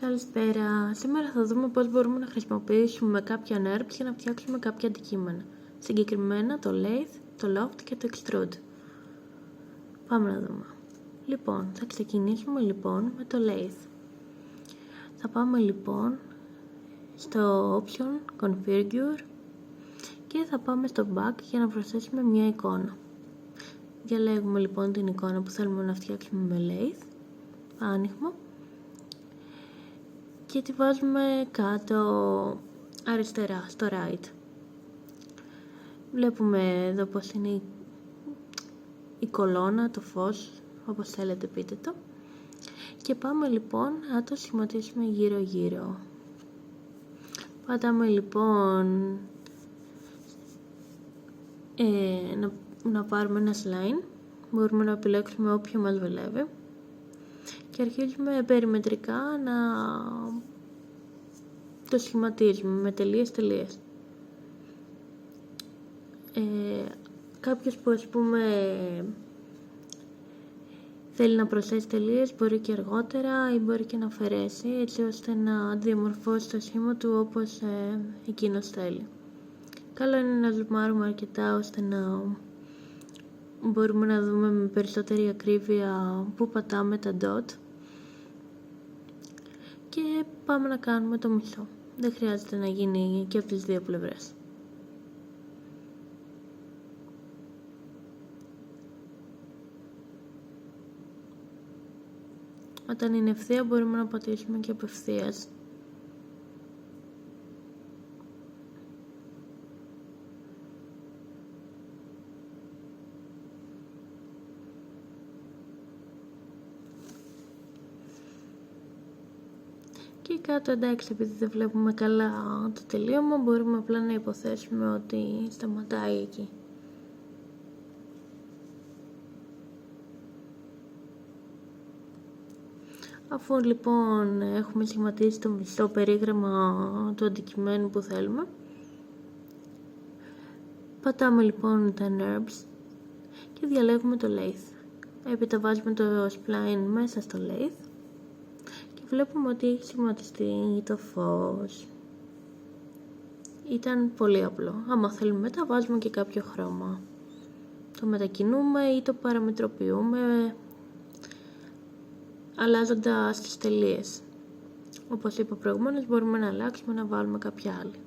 Καλησπέρα. Σήμερα θα δούμε πώς μπορούμε να χρησιμοποιήσουμε κάποια NURBS για να φτιάξουμε κάποια αντικείμενα. Συγκεκριμένα το Lathe, το Loft και το Extrude. Πάμε να δούμε. Λοιπόν, θα ξεκινήσουμε με το Lathe. Θα πάμε στο Option, Configure και θα πάμε στο Back για να προσθέσουμε μια εικόνα. Διαλέγουμε την εικόνα που θέλουμε να φτιάξουμε με Lathe. Άνοιγμα. Και τη βάζουμε κάτω αριστερά, στο right. Βλέπουμε εδώ πως είναι η κολόνα, το φως, όπως θέλετε πείτε το. Και πάμε να το σχηματίσουμε γύρω γύρω. Πατάμε να πάρουμε ένα line. Μπορούμε να επιλέξουμε όποιο μας βολεύει. Και αρχίζουμε περιμετρικά να το σχηματίζουμε με τελείες. Κάποιος που θέλει να προσθέσει τελείες μπορεί και αργότερα ή μπορεί και να αφαιρέσει, έτσι ώστε να διαμορφώσει το σχήμα του όπως εκείνος θέλει. Καλό είναι να ζουμάρουμε αρκετά ώστε να μπορούμε να δούμε με περισσότερη ακρίβεια που πατάμε τα dot. Και πάμε να κάνουμε το μισό. Δεν χρειάζεται να γίνει και από τις δύο πλευρές. Όταν είναι ευθεία μπορούμε να πατήσουμε και απευθείας. Και κάτω, εντάξει, επειδή δεν βλέπουμε καλά το τελείωμα, μπορούμε απλά να υποθέσουμε ότι σταματάει εκεί. Αφού έχουμε σχηματίσει το μισό περίγραμμα του αντικειμένου που θέλουμε, πατάμε τα NURBS και διαλέγουμε το Lathe. Έπειτα βάζουμε το spline μέσα στο Lathe. Βλέπουμε ότι έχει σχηματιστεί το φως. Ήταν πολύ απλό. Άμα θέλουμε μετά βάζουμε και κάποιο χρώμα. Το μετακινούμε ή το παραμετροποιούμε αλλάζοντας τις τελείες. Όπως είπα προηγουμένως, μπορούμε να αλλάξουμε, να βάλουμε κάποια άλλη.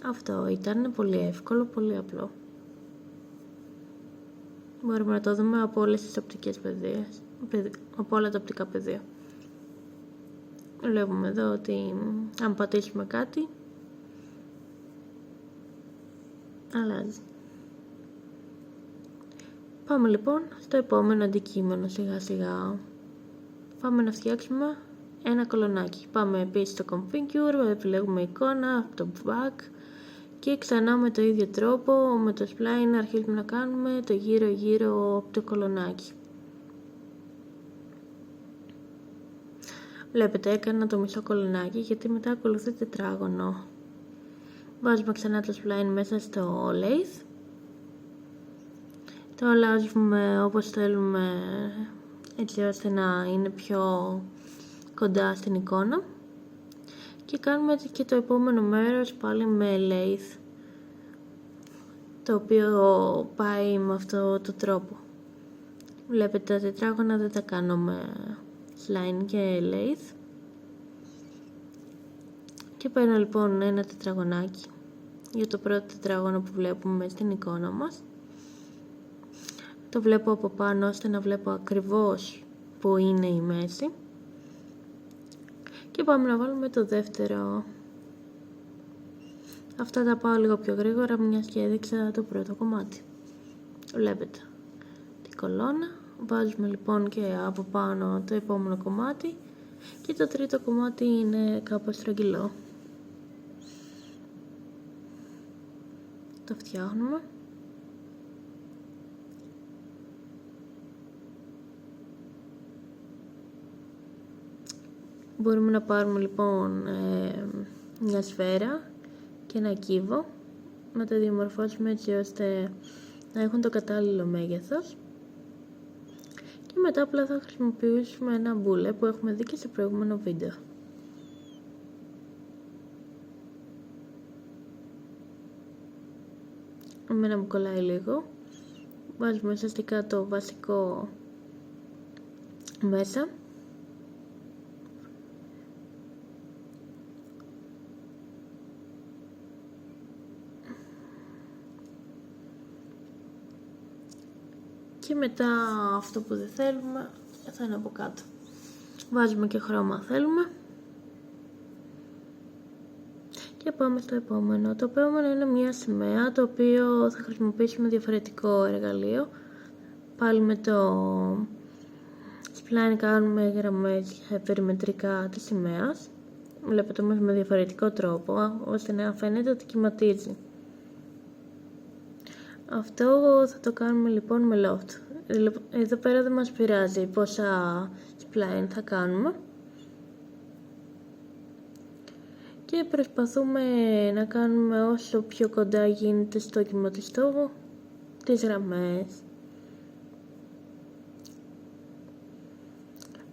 Αυτό ήταν πολύ εύκολο, πολύ απλό. Μπορούμε να το δούμε από όλες τις οπτικές πεδίες. Από όλα τα οπτικά πεδία. Βλέπουμε εδώ ότι αν πατήσουμε κάτι αλλάζει. Πάμε στο επόμενο αντικείμενο σιγά σιγά. Πάμε να φτιάξουμε ένα κολονάκι. Πάμε επίσης στο Configure, επιλέγουμε εικόνα, από το Back και ξανά με το ίδιο τρόπο με το Spline αρχίζουμε να κάνουμε το γύρω γύρω από το κολονάκι. Βλέπετε, έκανα το μισό κολονάκι γιατί μετά ακολουθεί τετράγωνο. Βάζουμε ξανά το spline μέσα στο Lathe. Το αλλάζουμε όπως θέλουμε, έτσι ώστε να είναι πιο κοντά στην εικόνα. Και κάνουμε και το επόμενο μέρος πάλι με Lathe, το οποίο πάει με αυτό το τρόπο. Βλέπετε, τα τετράγωνα δεν τα κάνω με Line και Lathe. Και παίρνω ένα τετραγωνάκι για το πρώτο τετράγωνο που βλέπουμε στην εικόνα μας. Το βλέπω από πάνω ώστε να βλέπω ακριβώς που είναι η μέση. Και πάμε να βάλουμε το δεύτερο. Αυτά τα πάω λίγο πιο γρήγορα, μιας και έδειξα το πρώτο κομμάτι. Βλέπετε την κολόνα. Βάζουμε και από πάνω το επόμενο κομμάτι και το τρίτο κομμάτι είναι κάπως στρογγυλό. Το φτιάχνουμε. Μπορούμε να πάρουμε μια σφαίρα και ένα κύβο, να το διαμορφώσουμε έτσι ώστε να έχουν το κατάλληλο μέγεθος Και μετά απλά θα χρησιμοποιήσουμε ένα μπούλε που έχουμε δει και στο προηγούμενο βίντεο. Εμένα μου κολλάει λίγο. Βάζουμε ουσιαστικά το βασικό μέσα. Και μετά αυτό που δεν θέλουμε θα είναι από κάτω. Βάζουμε και χρώμα αν θέλουμε. Και πάμε στο επόμενο. Το επόμενο είναι μια σημαία, το οποίο θα χρησιμοποιήσουμε διαφορετικό εργαλείο. Πάλι με το spline κάνουμε γραμμές περιμετρικά της σημαίας. Βλέπετε όμως με διαφορετικό τρόπο, ώστε να φαίνεται ότι κυματίζει. Αυτό θα το κάνουμε λοιπόν με loft. Εδώ πέρα δεν μας πειράζει πόσα spline θα κάνουμε. Και προσπαθούμε να κάνουμε όσο πιο κοντά γίνεται στο κυματιστό τις γραμμές.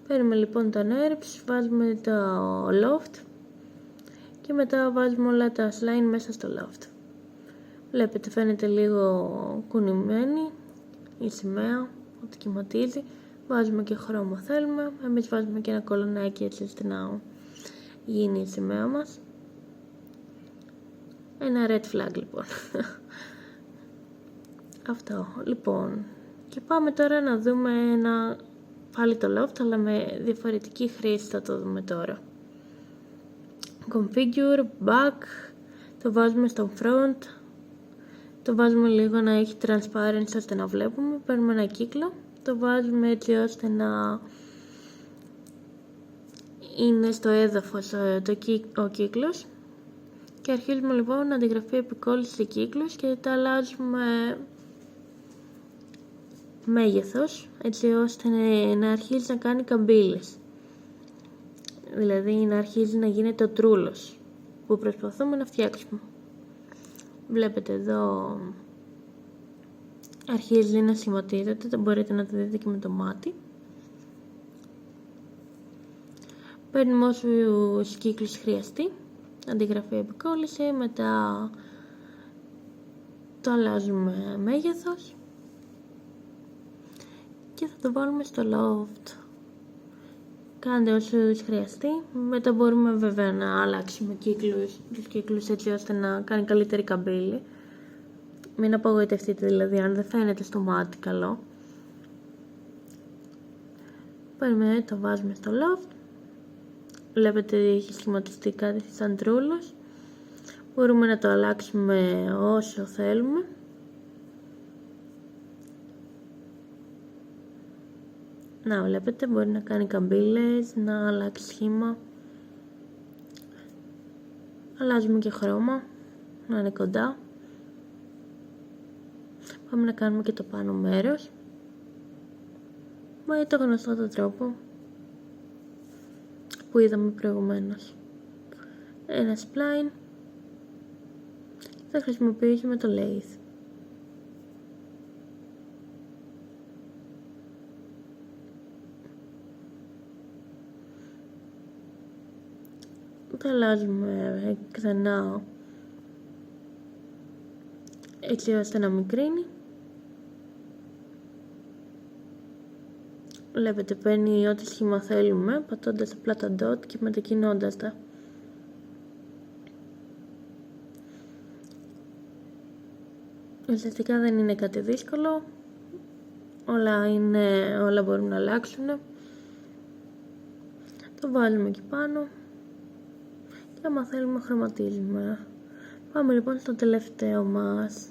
Παίρνουμε λοιπόν τα nerves, βάζουμε το loft και μετά βάζουμε όλα τα slime μέσα στο loft. Βλέπετε φαίνεται λίγο κουνημένη η σημαία, ότι κυματίζει. Βάζουμε και χρώμα θέλουμε, εμείς βάζουμε και ένα κολονάκι έτσι ώστε να γίνει η σημαία μας. Ένα red flag λοιπόν. Αυτό λοιπόν. Και πάμε τώρα να δούμε πάλι το loft, αλλά με διαφορετική χρήση θα το δούμε τώρα. Configure, back, το βάζουμε στο front, το βάζουμε λίγο να έχει transparency ώστε να βλέπουμε, παίρνουμε ένα κύκλο, το βάζουμε έτσι ώστε να είναι στο έδαφος ο κύκλος και αρχίζουμε λοιπόν να αντιγραφεί επικόλληση σε κύκλους και τα αλλάζουμε μέγεθος έτσι ώστε να αρχίζει να κάνει καμπύλες, δηλαδή να αρχίζει να γίνεται ο τρούλος που προσπαθούμε να φτιάξουμε. Βλέπετε εδώ αρχίζει να σχηματίζεται, το μπορείτε να το δείτε και με το μάτι. Παίρνουμε όσους κύκλους χρειαστεί, αντιγραφή επικόλληση, μετά το αλλάζουμε μέγεθος και θα το βάλουμε στο loft. Κάντε όσους χρειαστεί, μετά μπορούμε βέβαια να αλλάξουμε τους κύκλους έτσι ώστε να κάνει καλύτερη καμπύλη. Μην απογοητευτείτε δηλαδή αν δεν φαίνεται στο μάτι καλό. Παίρνουμε, το βάζουμε στο loft. Βλέπετε έχει σχηματιστεί κάτι σαν τρούλος. Μπορούμε να το αλλάξουμε όσο θέλουμε. Να βλέπετε μπορεί να κάνει καμπύλες, να αλλάξει σχήμα. Αλλάζουμε και χρώμα, να είναι κοντά. Πάμε να κάνουμε και το πάνω μέρος. Με το γνωστό το τρόπο που είδαμε προηγουμένως. Ένα spline. Θα χρησιμοποιήσουμε το lathe. Το αλλάζουμε ξανά έτσι ώστε να μικρύνει. Βλέπετε παίρνει ό,τι σχήμα θέλουμε πατώντας απλά τα dot και μετακινώντας τα. Ουσιαστικά δεν είναι κάτι δύσκολο, όλα μπορούν να αλλάξουν. Το βάλουμε εκεί πάνω και άμα θέλουμε χρωματίζουμε. Πάμε λοιπόν στο τελευταίο μας.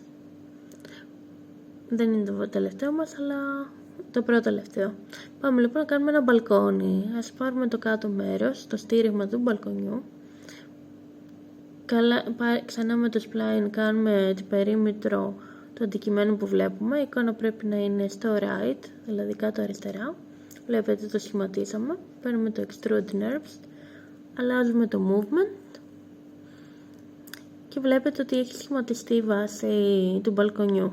Δεν είναι το τελευταίο μας, αλλά το πρώτο τελευταίο. Πάμε λοιπόν να κάνουμε ένα μπαλκόνι. Ας πάρουμε το κάτω μέρος, το στήριγμα του μπαλκονιού. Ξανά με το spline κάνουμε την περίμετρο του αντικειμένου που βλέπουμε. Η εικόνα πρέπει να είναι στο right, δηλαδή κάτω αριστερά. Βλέπετε το σχηματίσαμε. Παίρνουμε το extrude nerves, αλλάζουμε το movement και βλέπετε ότι έχει σχηματιστεί η βάση του μπαλκονιού.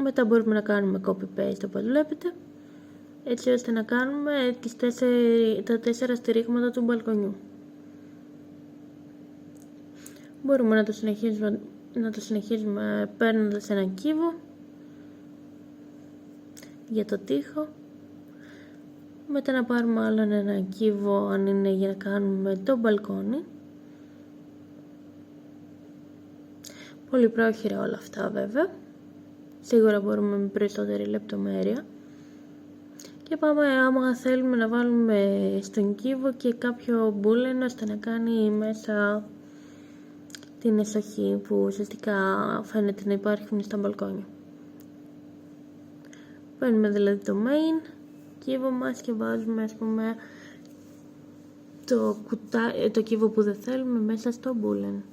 Μετά μπορούμε να κάνουμε copy-paste όπως βλέπετε, έτσι ώστε να κάνουμε τα 4 στηρίγματα του μπαλκονιού. Μπορούμε να το συνεχίζουμε παίρνοντας ένα κύβο για το τοίχο. Μετά να πάρουμε άλλον ένα κύβο αν είναι για να κάνουμε το μπαλκόνι. Πολύ πρόχειρα όλα αυτά βέβαια. Σίγουρα μπορούμε με περισσότερη λεπτομέρεια. Και πάμε άμα θέλουμε να βάλουμε στον κύβο και κάποιο μπούλεν ώστε να κάνει μέσα την εσοχή που ουσιαστικά φαίνεται να υπάρχουν στα μπαλκόνια. Παίρνουμε δηλαδή το main κύβο μας και βάζουμε ας πούμε το κύβο που δεν θέλουμε μέσα στο μπούλεν.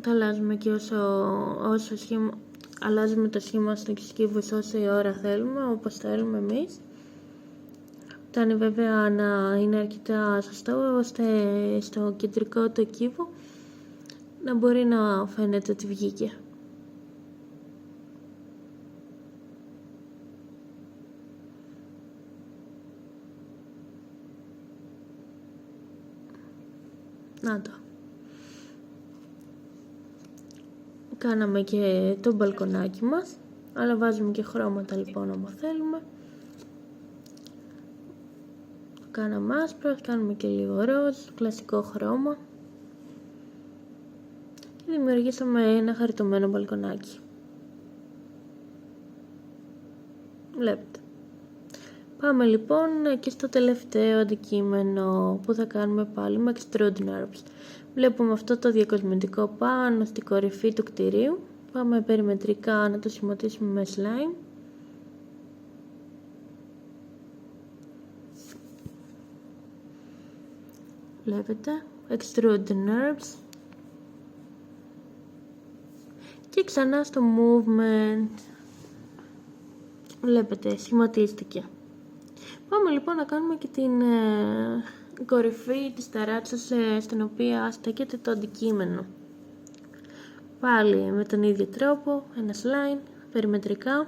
Τα αλλάζουμε και αλλάζουμε το σχήμα στους κύβους όση ώρα θέλουμε, όπως θέλουμε εμείς. Φτάνει βέβαια να είναι αρκετά σωστό ώστε στο κεντρικό το κύβο να μπορεί να φαίνεται ότι βγήκε. Να το. Κάναμε και το μπαλκονάκι μας, αλλά βάζουμε και χρώματα λοιπόν άμα θέλουμε. Κάναμε άσπρο, κάνουμε και λίγο ροζ, κλασικό χρώμα. Και δημιουργήσαμε ένα χαριτωμένο μπαλκονάκι. Βλέπετε. Πάμε λοιπόν και στο τελευταίο αντικείμενο που θα κάνουμε πάλι με extrude NURBS. Βλέπουμε αυτό το διακοσμητικό πάνω στην κορυφή του κτηρίου. Πάμε περιμετρικά να το σχηματίσουμε με slime. Βλέπετε, extrude NURBS. Και ξανά στο movement. Βλέπετε, σχηματίστηκε. Πάμε λοιπόν να κάνουμε και την κορυφή της ταράτσας στην οποία στέκεται το αντικείμενο. Πάλι με τον ίδιο τρόπο, ένα slime, περιμετρικά.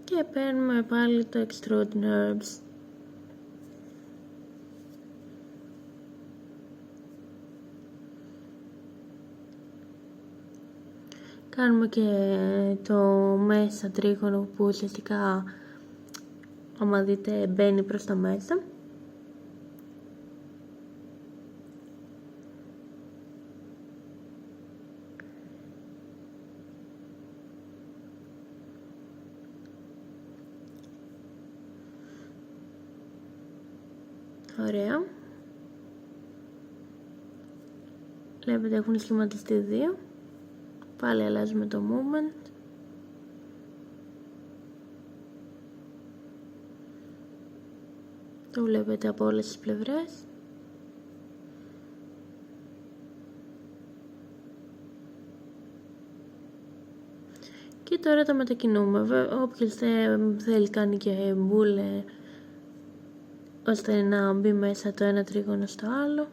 Και παίρνουμε πάλι το extrude NURBS. Κάνουμε και το μέσα τρίγωνο που ουσιαστικά άμα δείτε μπαίνει προς τα μέσα. Ωραία. Βλέπετε έχουν σχηματιστεί δύο. Πάλι αλλάζουμε το movement. Το βλέπετε από όλες τις πλευρές. Και τώρα τα μετακινούμε. Όποιος θέλει κάνει και μπούλε ώστε να μπει μέσα το ένα τρίγωνο στο άλλο.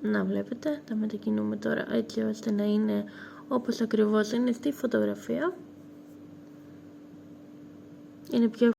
Να βλέπετε, τα μετακινούμε τώρα έτσι ώστε να είναι όπως ακριβώς είναι στη φωτογραφία. Είναι πιο